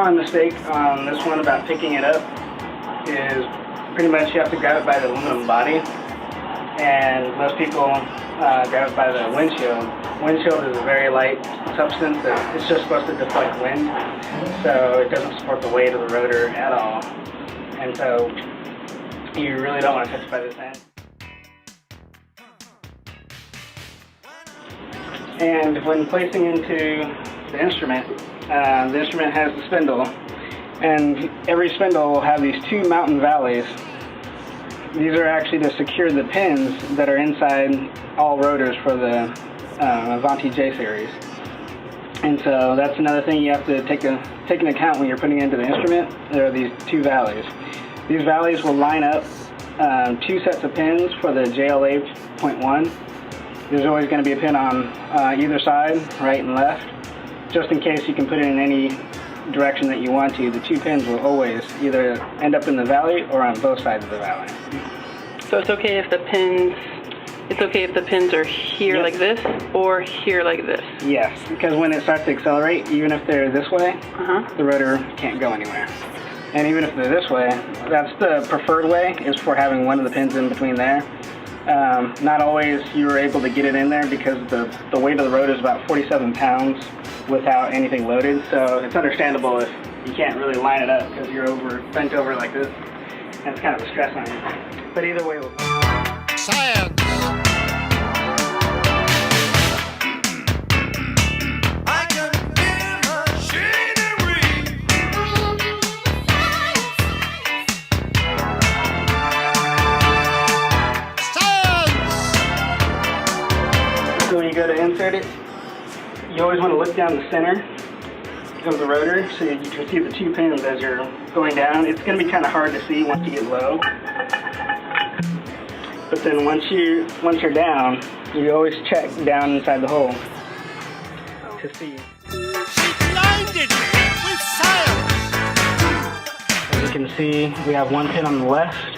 common mistake on this one about picking it up is pretty much you have to grab it by the aluminum body, and most people grab it by the windshield. Windshield is a very light substance that it's just supposed to deflect wind, so it doesn't support the weight of the rotor at all, and so you really don't want to touch it by this end. And when placing into the instrument has the spindle, and every spindle will have these two mountain valleys. These are actually to secure the pins that are inside all rotors for the Avanti J series. And so that's another thing you have to take into account when you're putting it into the instrument. There are these two valleys. These valleys will line up two sets of pins for the JLA 8point1. There's always going to be a pin on either side, right and left. Just in case you can put it in any direction that you want to, the two pins will always either end up in the valley or on both sides of the valley. So it's okay if the pins are here, yep, like this, or here like this? Yes, because when it starts to accelerate, even if they're this way, the rotor can't go anywhere. And even if they're this way, that's the preferred way, is for having one of the pins in between there. Not always you're able to get it in there because the weight of the rotor is about 47 pounds without anything loaded, so it's understandable if you can't really line it up because you're bent over like this, and it's kind of a stress on you. But either way, Science! So when you go to insert it, you always want to look down the center of the rotor so you can see the two pins as you're going down. It's going to be kind of hard to see once you get low. But then once you're down, you always check down inside the hole to see. She blinded me with science! As you can see, we have one pin on the left,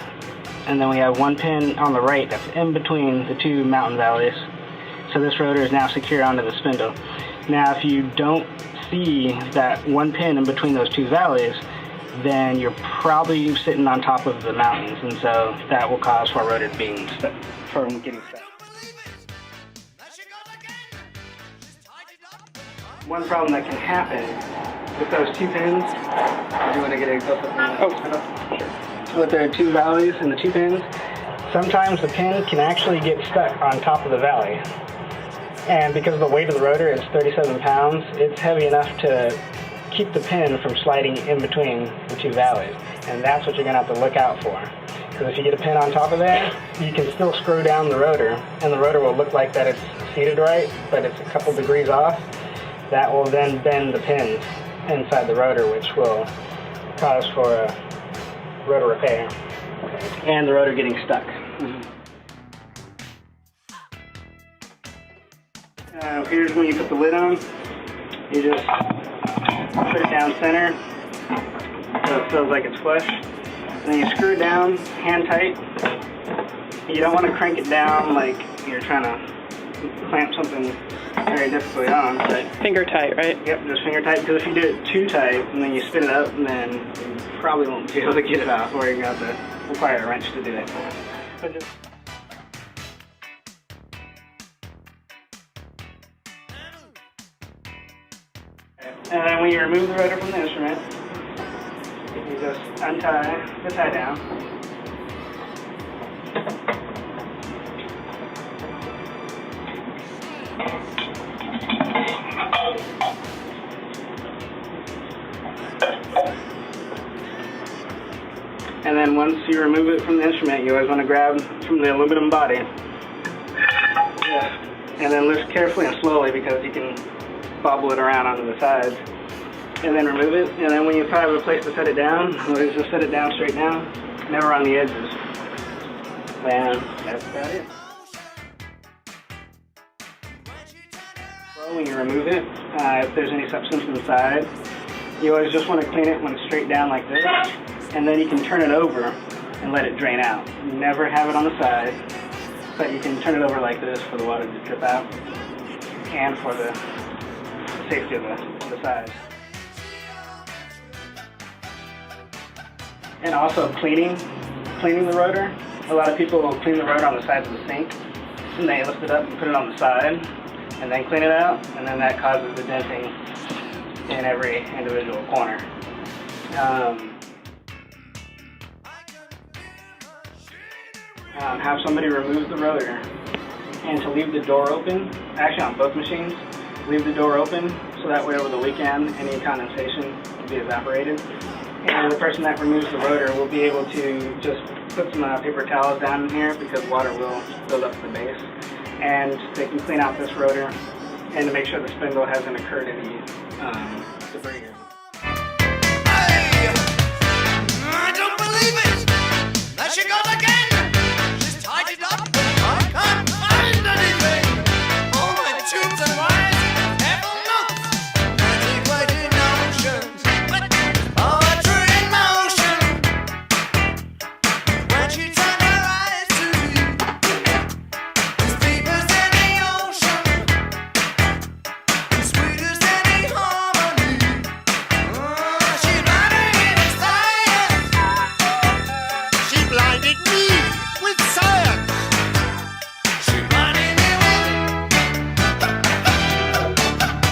and then we have one pin on the right that's in between the two mountain valleys. So this rotor is now secure onto the spindle. Now if you don't see that one pin in between those two valleys, then you're probably sitting on top of the mountains, and so that will cause for a rotor being stuck, from getting stuck. One problem that can happen with those two pins, do you want to get a close up? Oh, sure. With the two valleys and the two pins, sometimes the pin can actually get stuck on top of the valley. And because of the weight of the rotor, it's 37 pounds, it's heavy enough to keep the pin from sliding in between the two valleys. And that's what you're going to have to look out for. Because if you get a pin on top of that, you can still screw down the rotor, and the rotor will look like that it's seated right, but it's a couple degrees off. That will then bend the pins inside the rotor, which will cause for a rotor repair and the rotor getting stuck. Here's when you put the lid on. You just put it down center so it feels like it's flush. And then you screw it down, hand tight. You don't want to crank it down like you're trying to clamp something very difficultly on. But Finger tight, right? Yep, just finger tight, because if you do it too tight and then you spin it up, then you probably won't be able to get it off, or you're going to have to require a wrench to do that. But just and then when you remove the rotor from the instrument, you just untie the tie down. And then once you remove it from the instrument, you always want to grab from the aluminum body. Yeah. And then lift carefully and slowly, because you can bobble it around onto the sides, and then remove it. And then when you have a place to set it down, always just set it down straight down, never on the edges. And that's about it. Well, when you remove it, if there's any substance inside, you always just want to clean it when it's straight down like this, and then you can turn it over and let it drain out. Never have it on the side, but you can turn it over like this for the water to drip out, and for the safety of the sides. And also cleaning the rotor. A lot of people will clean the rotor on the sides of the sink, and they lift it up and put it on the side, and then clean it out, and then that causes the denting in every individual corner. Have somebody remove the rotor and to leave the door open, actually on both machines, leave the door open so that way over the weekend any condensation will be evaporated. And the person that removes the rotor will be able to just put some paper towels down in here because water will build up the base. And they can clean out this rotor and to make sure the spindle hasn't incurred any